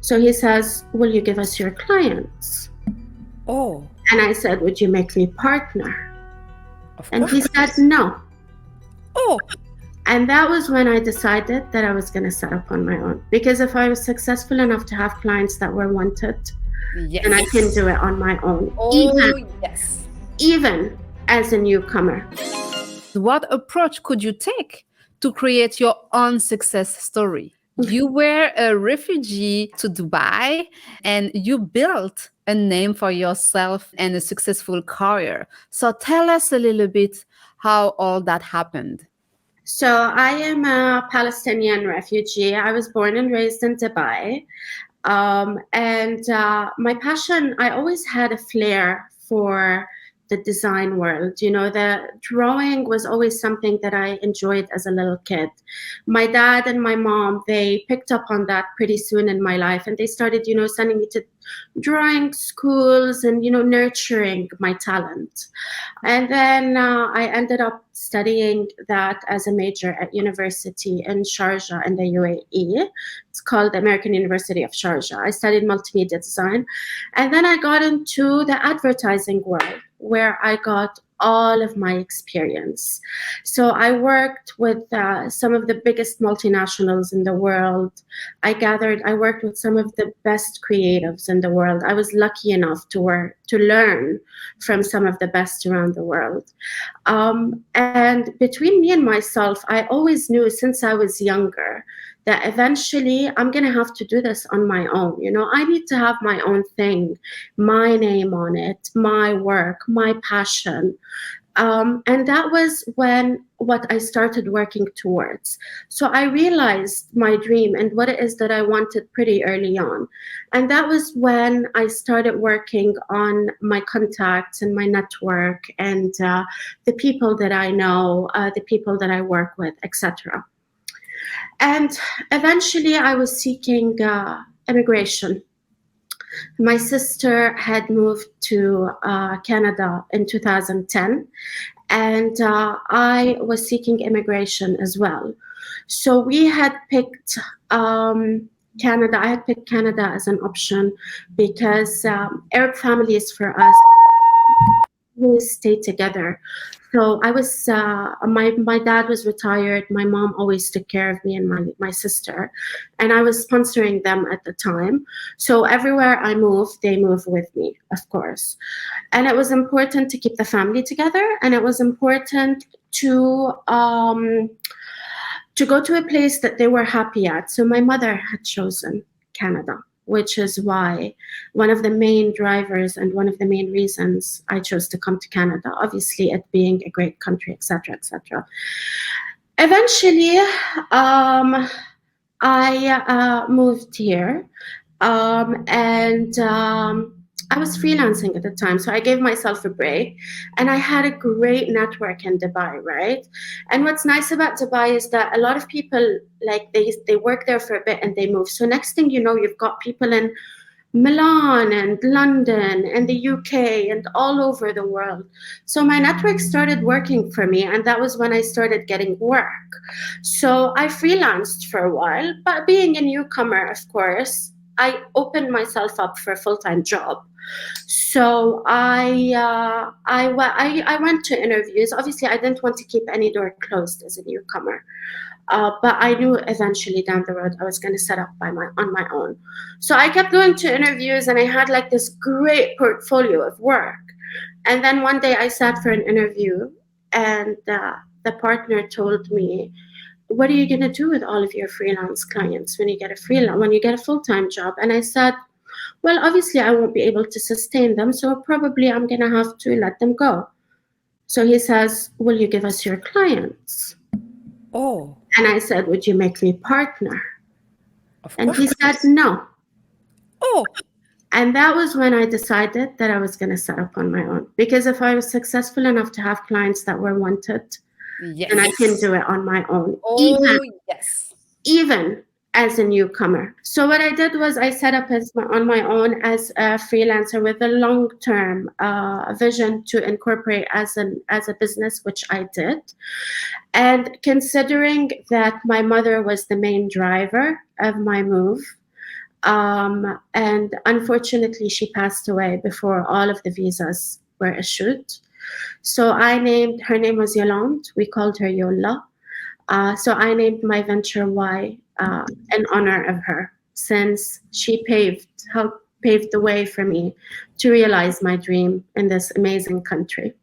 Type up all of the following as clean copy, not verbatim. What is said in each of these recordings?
So he says, will you give us your clients? Oh. And I said, would you make me partner? And he said, Yes. no. Oh. And that was when I decided that I was going to set up on my own. Because if I was successful enough to have clients that were wanted, Yes. then I can do it on my own. Oh, yes. Even as a newcomer. What approach could you take to create your own success story? You were a refugee to Dubai and you built a name for yourself and a successful career. So tell us a little bit how all that happened. So I am a Palestinian refugee. I was born and raised in Dubai. My passion, I always had a flair for the design world. You know, the drawing was always something that I enjoyed as a little kid. My dad and my mom, they picked up on that pretty soon in my life, and they started, you know, sending me to drawing schools and, you know, nurturing my talent. And then I ended up studying that as a major at university in Sharjah in the UAE. It's called the American University of Sharjah. I studied multimedia design. And then I got into the advertising world where I got all of my experience. So I worked with some of the biggest multinationals in the world. I worked with some of the best creatives in the world. I was lucky enough to learn from some of the best around the world. And between me and myself, I always knew since I was younger that eventually I'm going to have to do this on my own. You know, I need to have my own thing, my name on it, my work, my passion. And that was what I started working towards. So I realized my dream and what it is that I wanted pretty early on. And that was when I started working on my contacts and my network and the people that I know, the people that I work with, etc. And eventually I was seeking immigration. My sister had moved to Canada in 2010, and I was seeking immigration as well. So we had picked Canada. I had picked Canada as an option because Arab families for us, we stay together. So I was, my dad was retired. My mom always took care of me and my sister, and I was sponsoring them at the time. So everywhere I move, they move with me, of course. And it was important to keep the family together, and it was important to go to a place that they were happy at. So my mother had chosen Canada, which is why one of the main drivers and one of the main reasons I chose to come to Canada, obviously it being a great country, etc., etc. Eventually, I moved here, and I was freelancing at the time, so I gave myself a break, and I had a great network in Dubai, right? And what's nice about Dubai is that a lot of people, like they work there for a bit and they move. So next thing you know, you've got people in Milan and London and the UK and all over the world. So my network started working for me, and that was when I started getting work. So I freelanced for a while, but being a newcomer, of course, I opened myself up for a full-time job. So I went to interviews. Obviously, I didn't want to keep any door closed as a newcomer. But I knew eventually down the road I was going to set up on my own. So I kept going to interviews, and I had like this great portfolio of work. And then one day I sat for an interview, and the partner told me, "What are you going to do with all of your freelance clients when you get a full-time job?" And I said, "Well, obviously I won't be able to sustain them, so probably I'm going to have to let them go." So he says, "Will you give us your clients?" Oh. And I said, "Would you make me partner?" And he said, "No." Oh. And that was when I decided that I was going to set up on my own. Because if I was successful enough to have clients that were wanted, then I can do it on my own. Oh, Even as a newcomer. So what I did was I set up on my own as a freelancer with a long-term vision to incorporate as a business, which I did. And considering that my mother was the main driver of my move, And unfortunately, she passed away before all of the visas were issued. So her name was Yolande. We called her Yola. So I named my venture Y in honor of her, since she helped pave the way for me to realize my dream in this amazing country.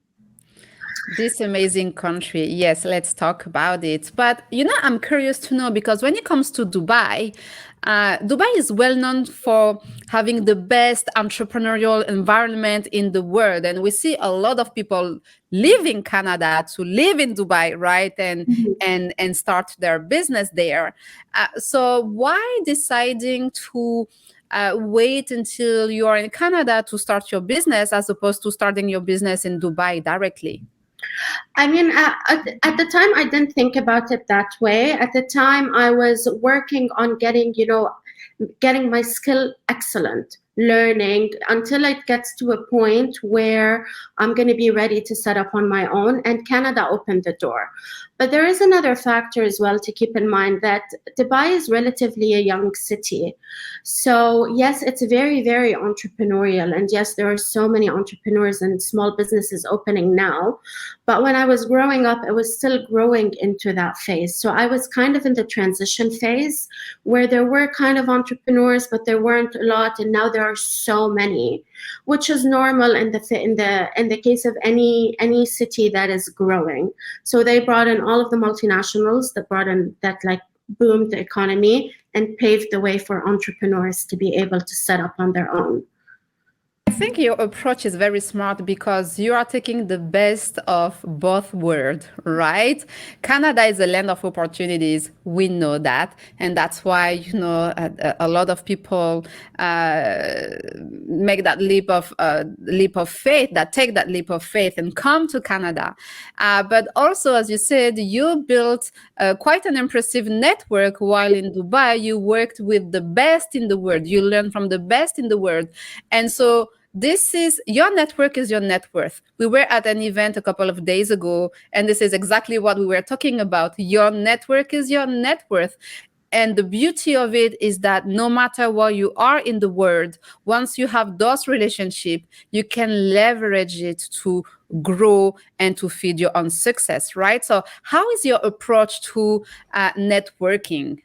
This amazing country. Yes, let's talk about it. But I'm curious to know, because when it comes to Dubai, Dubai is well known for having the best entrepreneurial environment in the world, and we see a lot of people leaving Canada to live in Dubai, right? And Mhm. and start their business there. So why deciding to wait until you are in Canada to start your business as opposed to starting your business in Dubai directly? I mean, at the time, I didn't think about it that way. At the time, I was working on getting my skill excellent, learning until it gets to a point where I'm going to be ready to set up on my own. And Canada opened the door. But there is another factor as well to keep in mind, that Dubai is relatively a young city. So, yes, it's very, very entrepreneurial. And yes, there are so many entrepreneurs and small businesses opening now. But when I was growing up, it was still growing into that phase. So I was kind of in the transition phase where there were kind of entrepreneurs, but there weren't a lot. And now there are so many, which is normal in the case of any city that is growing. So they brought in all of the multinationals that like boomed the economy and paved the way for entrepreneurs to be able to set up on their own. I think your approach is very smart because you are taking the best of both worlds, right? Canada is a land of opportunities. We know that. And that's why, a lot of people make that leap of faith, that take that leap of faith and come to Canada. But also, as you said, you built quite an impressive network while in Dubai. You worked with the best in the world. You learned from the best in the world. And so, this is your network is your net worth. We were at an event a couple of days ago, and this is exactly what we were talking about. Your network is your net worth. And the beauty of it is that no matter where you are in the world, once you have those relationships, you can leverage it to grow and to feed your own success, right? So, how is your approach to networking?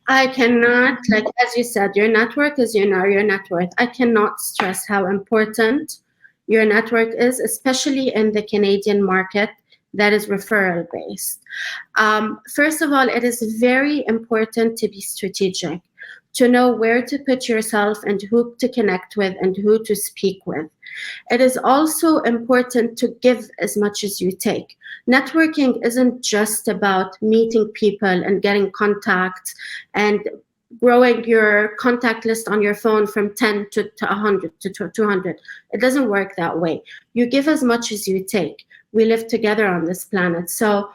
I cannot, like as you said, your network is your net worth. I cannot stress how important your network is, especially in the Canadian market that is referral based. First of all, it is very important to be strategic, to know where to put yourself and who to connect with and who to speak with. It is also important to give as much as you take. Networking isn't just about meeting people and getting contacts and growing your contact list on your phone from 10 to 100 to 200. It doesn't work that way. You give as much as you take. We live together on this planet. So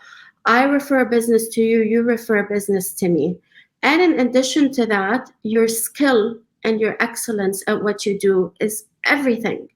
I refer business to you, you refer business to me. And in addition to that, your skill and your excellence at what you do is everything,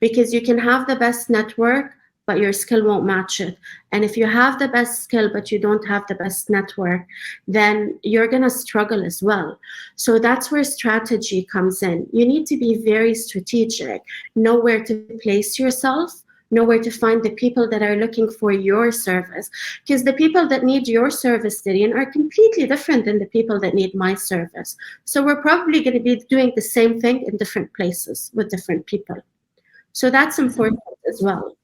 because you can have the best network but your skill won't match it. And if you have the best skill but you don't have the best network, then you're going to struggle as well. So that's where strategy comes in. You need to be very strategic, know where to place yourself, know where to find the people that are looking for your service, because the people that need your service, Darine, are completely different than the people that need my service. So we're probably going to be doing the same thing in different places with different people. So that's important as well.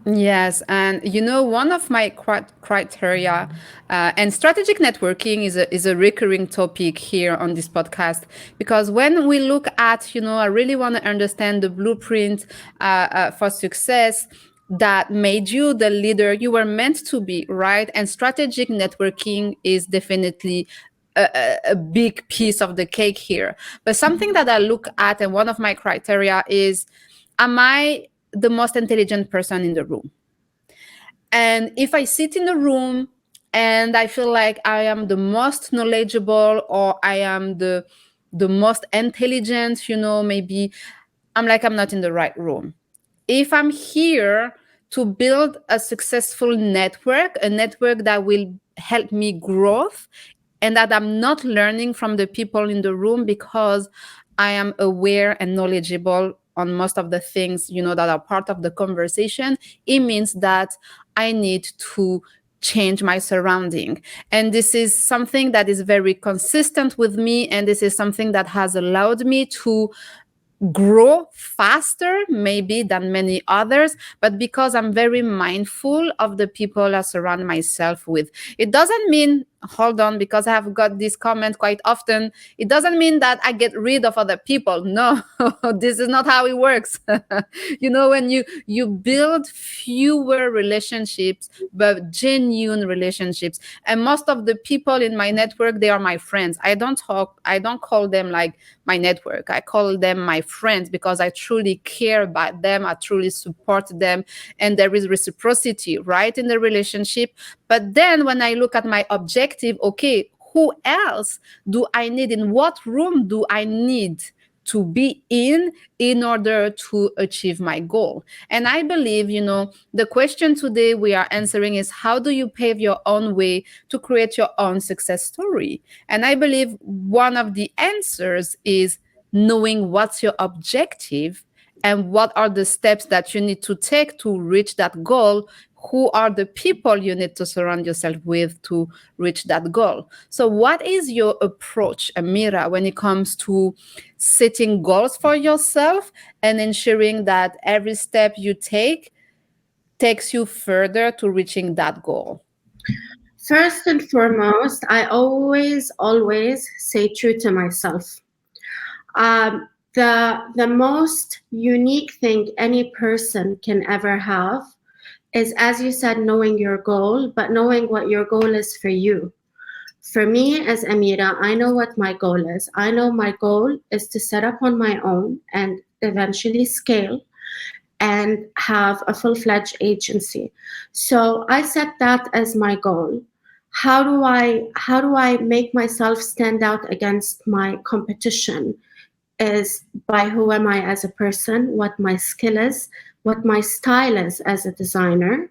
Yes, and one of my criteria, and strategic networking is a recurring topic here on this podcast, because when we look at, I really want to understand the blueprint for success that made you the leader you were meant to be, right? And strategic networking is definitely a big piece of the cake here. But something that I look at, and one of my criteria is, am I the most intelligent person in the room? And if I sit in the room and I feel like I am the most knowledgeable, or I am the most intelligent, maybe I'm not in the right room. If I'm here to build a successful network, a network that will help me growth, and that I'm not learning from the people in the room because I am aware and knowledgeable on most of the things, that are part of the conversation, it means that I need to change my surrounding. And this is something that is very consistent with me. And this is something that has allowed me to grow faster maybe than many others, but because I'm very mindful of the people I surround myself with. It doesn't mean, hold on, because I have got this comment quite often, it doesn't mean that I get rid of other people. No, this is not how it works. When you build fewer relationships, but genuine relationships, and most of the people in my network, they are my friends. I don't call them like my network. I call them my friends because I truly care about them. I truly support them. And there is reciprocity, right, in the relationship. But then when I look at my objective, okay, who else do I need? In what room do I need to be in order to achieve my goal? And I believe, the question today we are answering is, how do you pave your own way to create your own success story? And I believe one of the answers is knowing what's your objective and what are the steps that you need to take to reach that goal. Who are the people you need to surround yourself with to reach that goal? So what is your approach, Amira, when it comes to setting goals for yourself and ensuring that every step you take takes you further to reaching that goal? First and foremost, I always say true to myself. The most unique thing any person can ever have is, as you said, knowing your goal, but knowing what your goal is for you. For me as Amira, I know what my goal is. I know my goal is to set up on my own and eventually scale and have a full-fledged agency. So I set that as my goal. How do I make myself stand out against my competition? Is by who am I as a person, what my skill is, what my style is as a designer,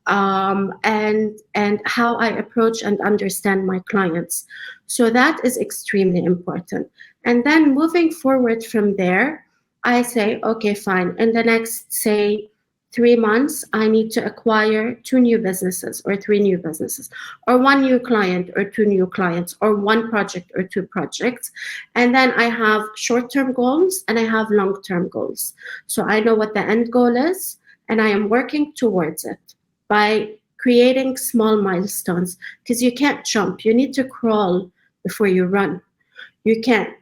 and how I approach and understand my clients. So that is extremely important. And then moving forward from there, I say, okay, fine. In the next, say, 3 months, I need to acquire 2 new businesses or 3 new businesses, or 1 new client or 2 new clients, or 1 project or 2 projects. And then I have short-term goals and I have long-term goals. So I know what the end goal is and I am working towards it by creating small milestones, because you can't jump. You need to crawl before you run. You can't.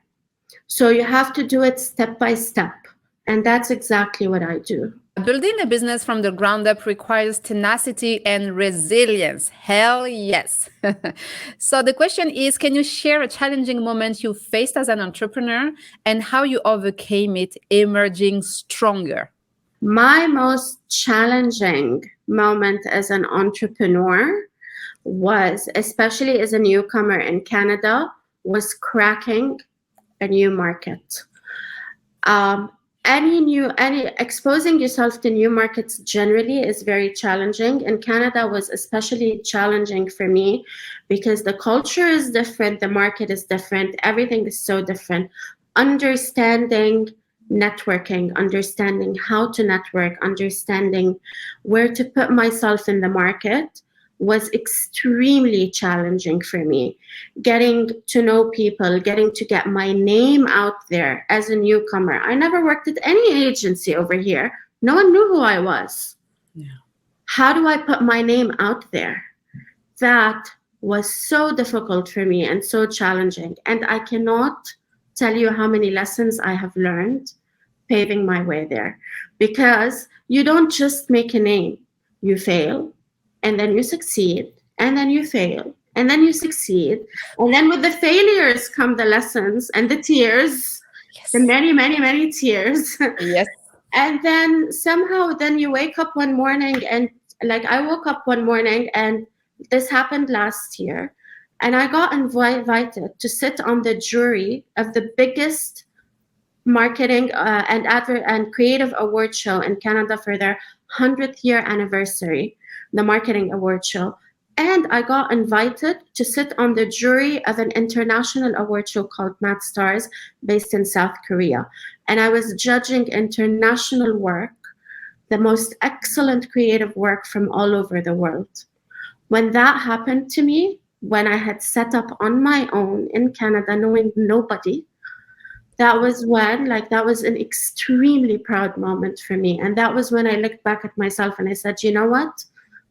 So you have to do it step by step. And that's exactly what I do. Building a business from the ground up requires tenacity and resilience. Hell yes. So the question is, can you share a challenging moment you faced as an entrepreneur and how you overcame it, emerging stronger? My most challenging moment as an entrepreneur was, especially as a newcomer in Canada, was cracking a new market. Exposing yourself to new markets generally is very challenging, and Canada was especially challenging for me because the culture is different, the market is different, everything is so different. Understanding networking, understanding how to network, understanding where to put myself in the market was extremely challenging for me. Getting to know people, getting to get my name out there as a newcomer. I never worked at any agency over here. No one knew who I was. Yeah. How do I put my name out there? That was so difficult for me and so challenging. And I cannot tell you how many lessons I have learned paving my way there. Because you don't just make a name. You fail, and then you succeed, and then you fail, and then you succeed. And then with the failures come the lessons and the tears, yes. The many, many, many tears. Yes. And then somehow then you wake up one morning, and like I woke up one morning, and this happened last year, and I got invited to sit on the jury of the biggest marketing and creative award show in Canada for their 100th year anniversary, the marketing award show. And I got invited to sit on the jury of an international award show called Mad Stars, based in South Korea. And I was judging international work, the most excellent creative work from all over the world. When that happened to me, when I had set up on my own in Canada, knowing nobody, that was when, like, that was an extremely proud moment for me. And that was when I looked back at myself and I said, you know what?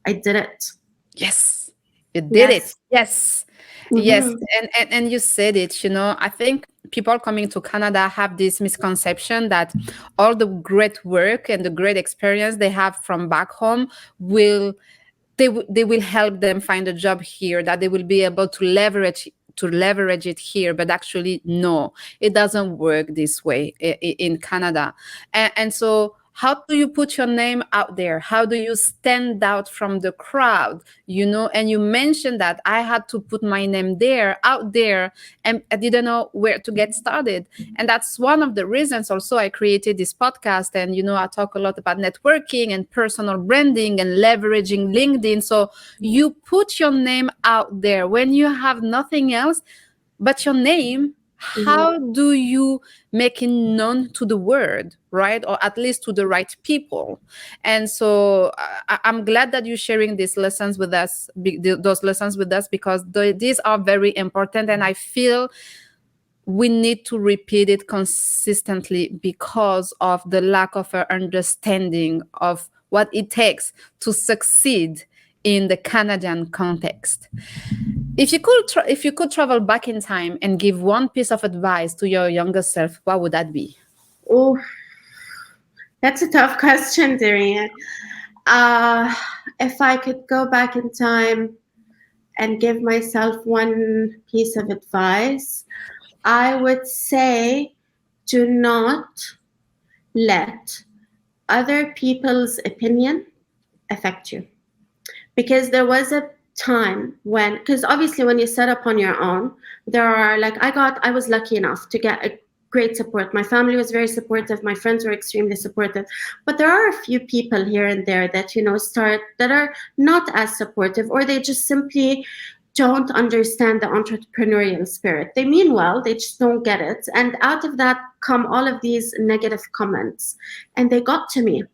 I did it. Yes, you did it. Yes. Yes. Yes. Mm-hmm. And you said it, I think people coming to Canada have this misconception that all the great work and the great experience they have from back home will they will help them find a job here, that they will be able to leverage it here. But actually, no, it doesn't work this way in Canada. And so how do you put your name out there? How do you stand out from the crowd? And you mentioned that I had to put my name out there, and I didn't know where to get started. And that's one of the reasons also I created this podcast. And I talk a lot about networking and personal branding and leveraging LinkedIn. So you put your name out there when you have nothing else but your name. How do you make it known to the world, right? Or at least to the right people? And so I'm glad that you're sharing these lessons with us, those lessons with us, because these are very important. And I feel we need to repeat it consistently because of the lack of understanding of what it takes to succeed in the Canadian context. If you could travel back in time and give one piece of advice to your younger self, what would that be? Oh, that's a tough question, Darine. If I could go back in time and give myself one piece of advice, I would say do not let other people's opinion affect you. Because there was a time when, because obviously when you set up on your own, there are, like, I was lucky enough to get a great support. My family was very supportive. My friends were extremely supportive. But there are a few people here and there that, that are not as supportive, or they just simply don't understand the entrepreneurial spirit. They mean well, they just don't get it. And out of that come all of these negative comments. And they got to me.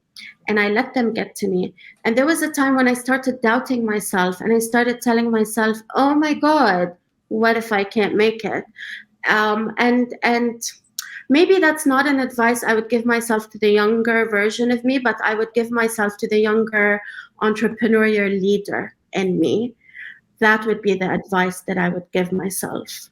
And I let them get to me. And there was a time when I started doubting myself, and I started telling myself, oh my God, what if I can't make it? And maybe that's not an advice I would give myself to the younger version of me, but I would give myself to the younger entrepreneurial leader in me. That would be the advice that I would give myself.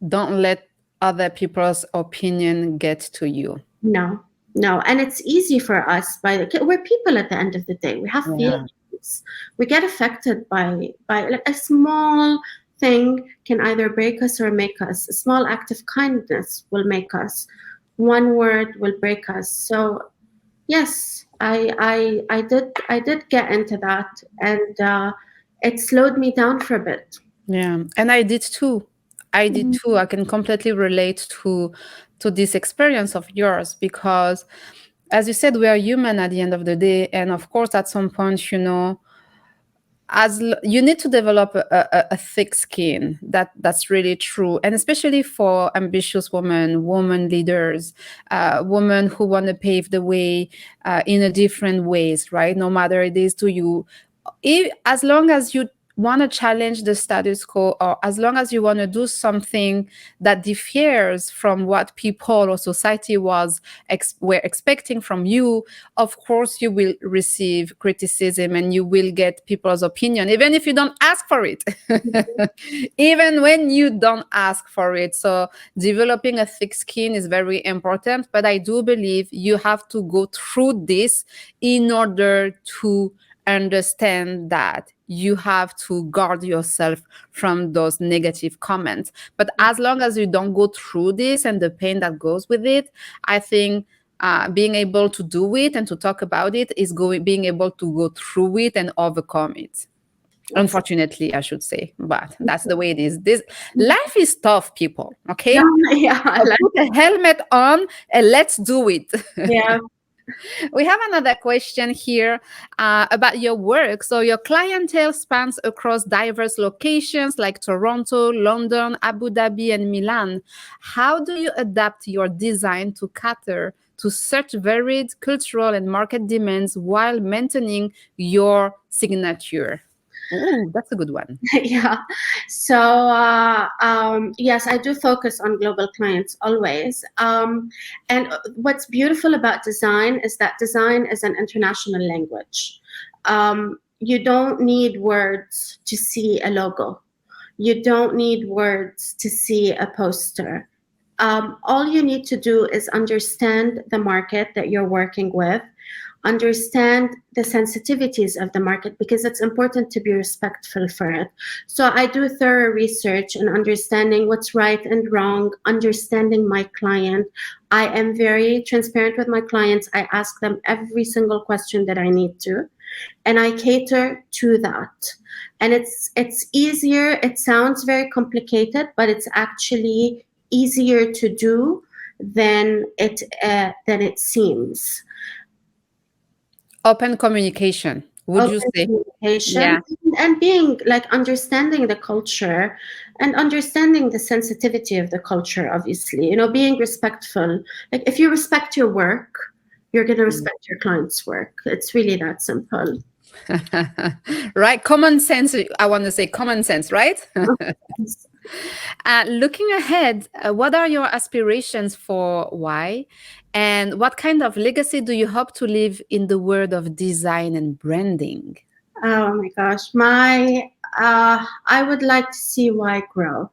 Don't let other people's opinion get to you. No. And it's easy for us we're people at the end of the day. We have feelings. We get affected by like a small thing can either break us or make us. A small act of kindness will make us. One word will break us. So yes, I did get into that, and it slowed me down for a bit. Yeah, and I did too. I can completely relate to this experience of yours, because as you said, we are human at the end of the day. And of course, at some point, you need to develop a thick skin. That's really true. And especially for ambitious women leaders, women who want to pave the way in a different ways, right? No matter it is to you. As long as you want to challenge the status quo, or as long as you want to do something that differs from what people or society were expecting from you, of course you will receive criticism and you will get people's opinion, even if you don't ask for it. Even when you don't ask for it. So developing a thick skin is very important, but I do believe you have to go through this in order to understand that you have to guard yourself from those negative comments. But as long as you don't go through this and the pain that goes with it, I think being able to do it and to talk about it is being able to go through it and overcome it. Unfortunately, I should say, but that's the way it is. This life is tough, people. Okay, Yeah, put a helmet on and let's do it. Yeah. We have another question here about your work. So your clientele spans across diverse locations like Toronto, London, Abu Dhabi, and Milan. How do you adapt your design to cater to such varied cultural and market demands while maintaining your signature? Oh, that's a good one. Yeah. So, yes, I do focus on global clients always. And what's beautiful about design is that design is an international language. You don't need words to see a logo. You don't need words to see a poster. All you need to do is understand the market that you're working with, understand the sensitivities of the market, because it's important to be respectful for it. So I do thorough research and understanding what's right and wrong, understanding my client. I am very transparent with my clients. I ask them every single question that I need to, and I cater to that. And it's easier. It sounds very complicated, but it's actually easier to do than it seems. Open communication, would you Open say? communication, Yeah. and being like understanding the culture and understanding the sensitivity of the culture, obviously, being respectful. Like if you respect your work, you're going to respect your client's work. It's really that simple. Right, common sense. I want to say common sense, right? Looking ahead, what are your aspirations for why? And what kind of legacy do you hope to leave in the world of design and branding? Oh my gosh, I would like to see Y grow.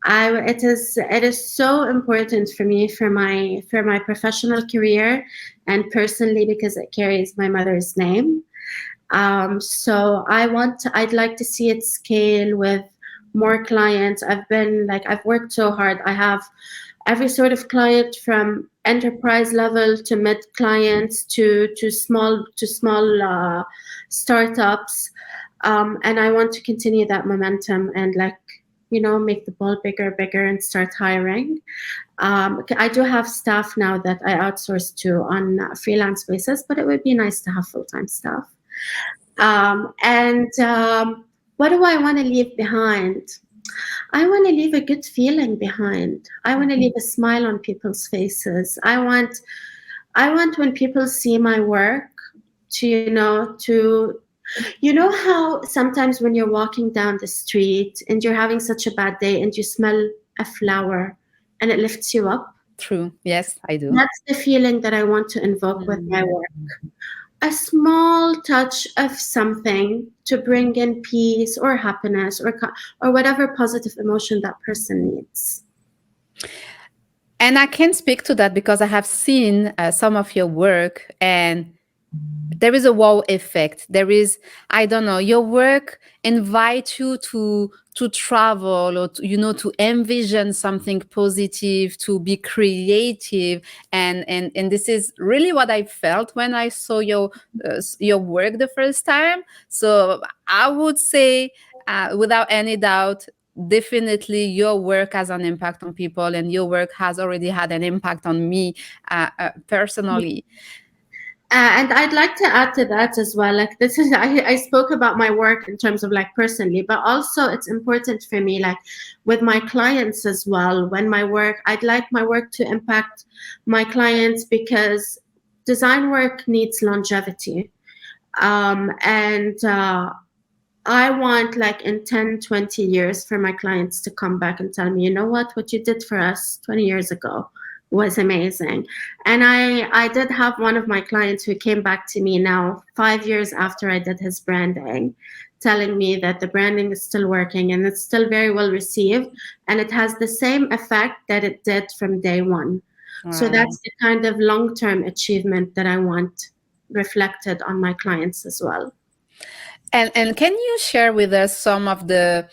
It is so important for me for my professional career and personally, because it carries my mother's name. So I'd like to see it scale with more clients. I've worked so hard. I have every sort of client from enterprise level to mid clients to small startups, and I want to continue that momentum and make the ball bigger and start hiring. I do have staff now that I outsource to on a freelance basis, but it would be nice to have full-time staff. And what do I want to leave behind? I want to leave a good feeling behind. I want to leave a smile on people's faces. I want when people see my work to, how sometimes when you're walking down the street and you're having such a bad day and you smell a flower and it lifts you up. True. Yes, I do. That's the feeling that I want to invoke with my work. A small touch of something to bring in peace or happiness or whatever positive emotion that person needs. And I can speak to that because I have seen some of your work, and there is a wow effect. There is, I don't know, your work invites you to travel or to envision something positive, to be creative, and this is really what I felt when I saw your work the first time. So I would say, without any doubt, definitely your work has an impact on people, and your work has already had an impact on me personally. And I'd like to add to that as well. Like this is, I spoke about my work in terms of like personally, but also it's important for me, like with my clients as well. I'd like my work to impact my clients because design work needs longevity. And I want like in 10, 20 years for my clients to come back and tell me, you know what you did for us 20 years ago was amazing. And I did have one of my clients who came back to me now 5 years after I did his branding, telling me that the branding is still working and it's still very well received and it has the same effect that it did from day one. Wow. So that's the kind of long-term achievement that I want reflected on my clients as well. And can you share with us some of the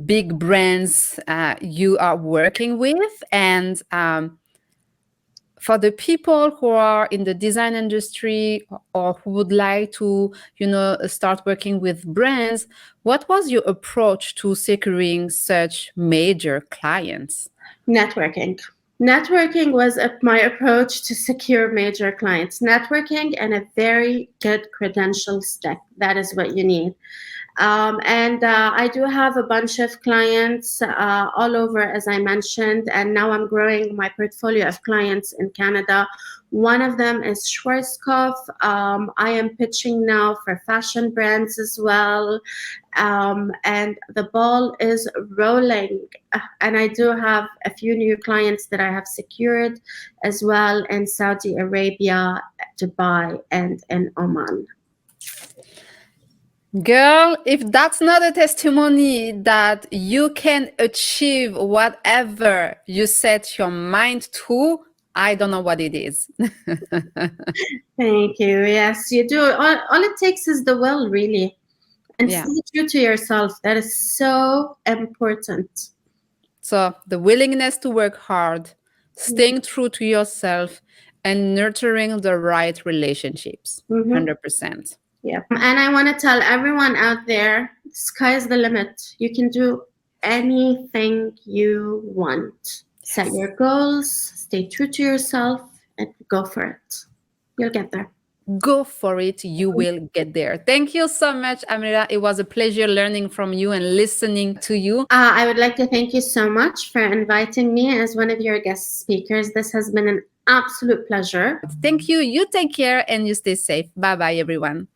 big brands you are working with? And for the people who are in the design industry or who would like to, start working with brands, what was your approach to securing such major clients? Networking. Networking was my approach to secure major clients. Networking and a very good credentials deck. That is what you need. And I do have a bunch of clients all over, as I mentioned, and now I'm growing my portfolio of clients in Canada. One of them is Schwarzkopf. I am pitching now for fashion brands as well. And the ball is rolling. And I do have a few new clients that I have secured as well in Saudi Arabia, Dubai, and in Oman. Girl, if that's not a testimony that you can achieve whatever you set your mind to, I don't know what it is. Thank you. Yes, you do. All it takes is the will, really. And Yeah. stay true to yourself. That is so important. So the willingness to work hard, staying true to yourself, and nurturing the right relationships. 100%. Yeah. And I want to tell everyone out there, sky's the limit. You can do anything you want. Set your goals, stay true to yourself, and go for it. You'll get there. Go for it. You will get there. Thank you so much, Amira. It was a pleasure learning from you and listening to you. I would like to thank you so much for inviting me as one of your guest speakers. This has been an absolute pleasure. Thank you. You take care and you stay safe. Bye bye, everyone.